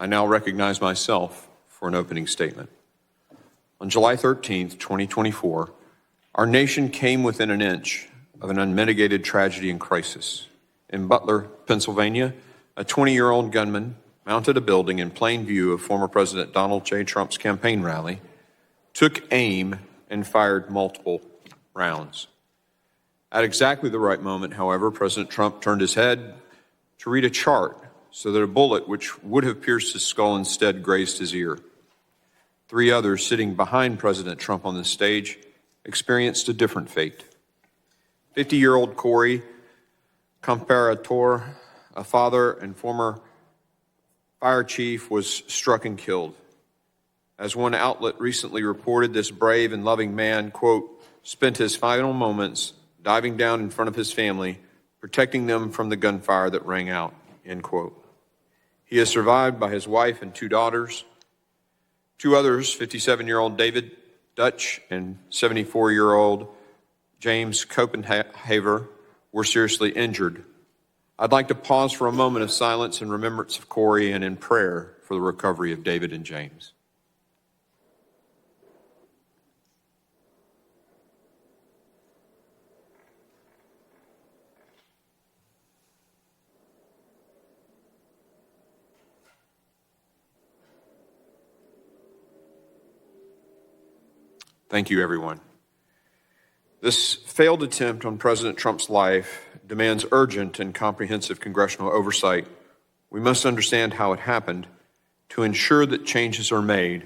I now recognize myself for an opening statement. On July 13th, 2024, our nation came within an inch of an unmitigated tragedy and crisis. In Butler, Pennsylvania, a 20-year-old gunman mounted a building in plain view of former President Donald J. Trump's campaign rally, took aim, and fired multiple rounds. At exactly the right moment, however, President Trump turned his head to read a chart so that a bullet which would have pierced his skull instead grazed his ear. 3 others sitting behind President Trump on the stage experienced a different fate. 50-year-old Corey Comparator, a father and former fire chief, was struck and killed. As one outlet recently reported, this brave and loving man, quote, spent his final moments diving down in front of his family, protecting them from the gunfire that rang out, end quote. He is survived by his wife and 2 daughters. 2 others, 57-year-old David Dutch and 74-year-old James Copenhaver, were seriously injured. I'd like to pause for a moment of silence in remembrance of Corey and in prayer for the recovery of David and James. Thank you, everyone. This failed attempt on President Trump's life demands urgent and comprehensive congressional oversight. We must understand how it happened to ensure that changes are made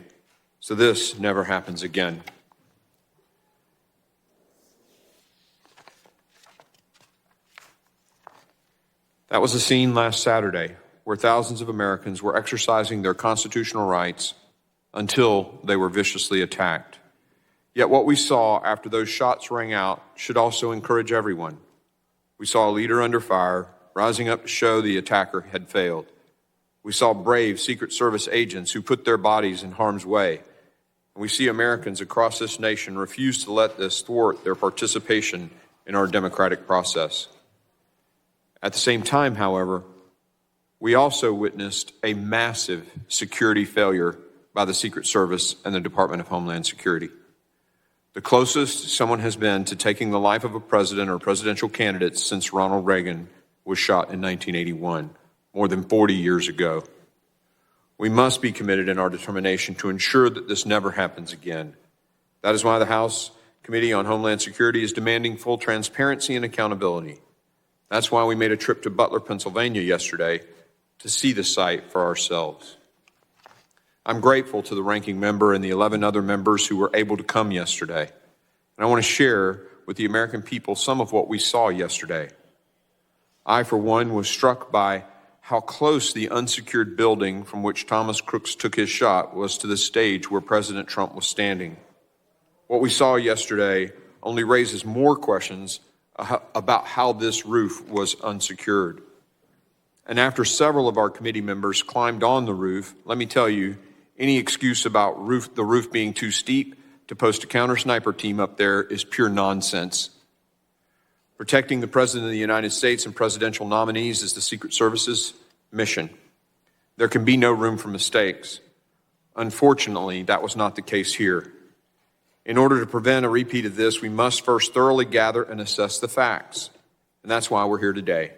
so this never happens again. That was a scene last Saturday where thousands of Americans were exercising their constitutional rights until they were viciously attacked. Yet what we saw after those shots rang out should also encourage everyone. We saw a leader under fire, rising up to show the attacker had failed. We saw brave Secret Service agents who put their bodies in harm's way. And we see Americans across this nation refuse to let this thwart their participation in our democratic process. At the same time, however, we also witnessed a massive security failure by the Secret Service and the Department of Homeland Security. The closest someone has been to taking the life of a president or presidential candidate since Ronald Reagan was shot in 1981, more than 40 years ago. We must be committed in our determination to ensure that this never happens again. That is why the House Committee on Homeland Security is demanding full transparency and accountability. That's why we made a trip to Butler, Pennsylvania yesterday to see the site for ourselves. I'm grateful to the ranking member and the 11 other members who were able to come yesterday. And I want to share with the American people some of what we saw yesterday. I, for one, was struck by how close the unsecured building from which Thomas Crooks took his shot was to the stage where President Trump was standing. What we saw yesterday only raises more questions about how this roof was unsecured. And after several of our committee members climbed on the roof, let me tell you, any excuse about the roof being too steep to post a counter sniper team up there is pure nonsense. Protecting the President of the United States and presidential nominees is the Secret Service's mission. There can be no room for mistakes. Unfortunately, that was not the case here. In order to prevent a repeat of this, we must first thoroughly gather and assess the facts. And that's why we're here today.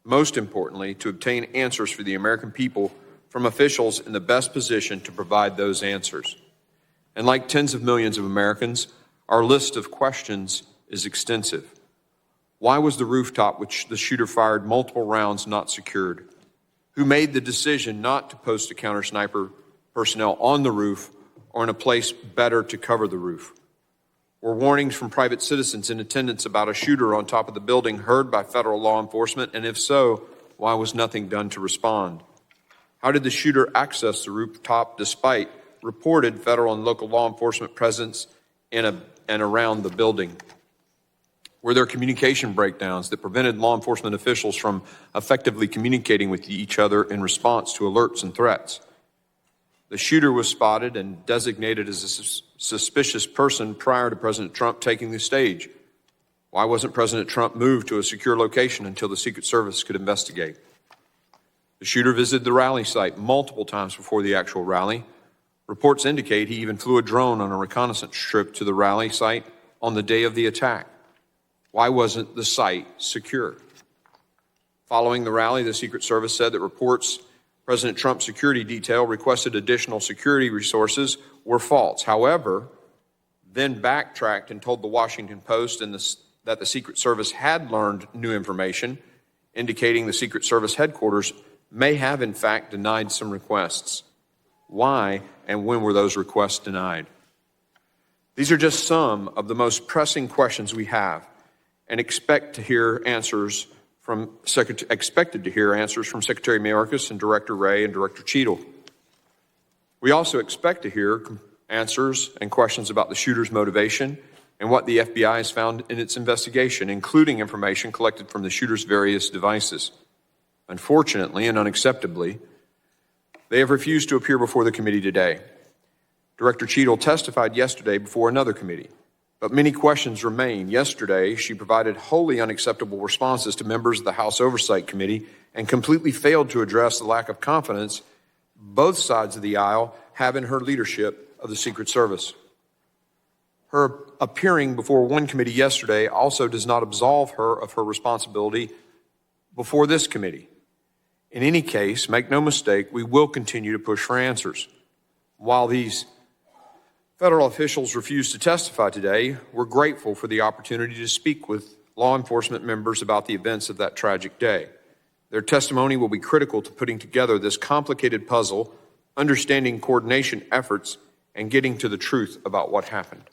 Most importantly, to obtain answers for the American people from officials in the best position to provide those answers. And like tens of millions of Americans, our list of questions is extensive. Why was the rooftop which the shooter fired multiple rounds not secured? Who made the decision not to post a counter sniper personnel on the roof or in a place better to cover the roof? Were warnings from private citizens in attendance about a shooter on top of the building heard by federal law enforcement? And if so, why was nothing done to respond? How did the shooter access the rooftop despite reported federal and local law enforcement presence in and around the building? Were there communication breakdowns that prevented law enforcement officials from effectively communicating with each other in response to alerts and threats? The shooter was spotted and designated as a suspicious person prior to President Trump taking the stage. Why wasn't President Trump moved to a secure location until the Secret Service could investigate? The The shooter visited the rally site multiple times before the actual rally. Reports indicate he even flew a drone on a reconnaissance trip to the rally site on the day of the attack. Why wasn't the site secure? Following the rally, the Secret Service said that reports President Trump's security detail requested additional security resources were false. However, then backtracked and told the Washington Post that the Secret Service had learned new information, indicating the Secret Service headquarters may have in fact denied some requests. Why and when were those requests denied? These are just some of the most pressing questions we have and expected to hear answers from Secretary Mayorkas and Director Wray and Director Cheadle. We also expect to hear answers and questions about the shooter's motivation and what the FBI has found in its investigation, including information collected from the shooter's various devices. Unfortunately and unacceptably, they have refused to appear before the committee today. Director Cheadle testified yesterday before another committee, but many questions remain. Yesterday, she provided wholly unacceptable responses to members of the House Oversight Committee and completely failed to address the lack of confidence both sides of the aisle have in her leadership of the Secret Service. Her appearing before one committee yesterday also does not absolve her of her responsibility before this committee. In any case, make no mistake, we will continue to push for answers. While these federal officials refuse to testify today, we're grateful for the opportunity to speak with law enforcement members about the events of that tragic day. Their testimony will be critical to putting together this complicated puzzle, understanding coordination efforts, and getting to the truth about what happened.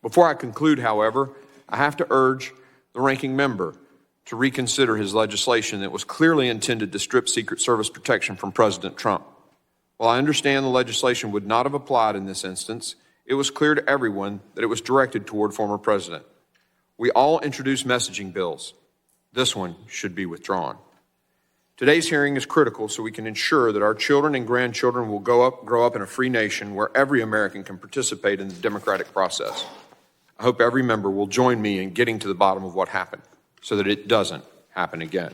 Before I conclude, however, I have to urge the ranking member to reconsider his legislation that was clearly intended to strip Secret Service protection from President Trump. While I understand the legislation would not have applied in this instance, it was clear to everyone that it was directed toward former president. We all introduced messaging bills. This one should be withdrawn. Today's hearing is critical so we can ensure that our children and grandchildren will grow up in a free nation where every American can participate in the democratic process. I hope every member will join me in getting to the bottom of what happened so that it doesn't happen again.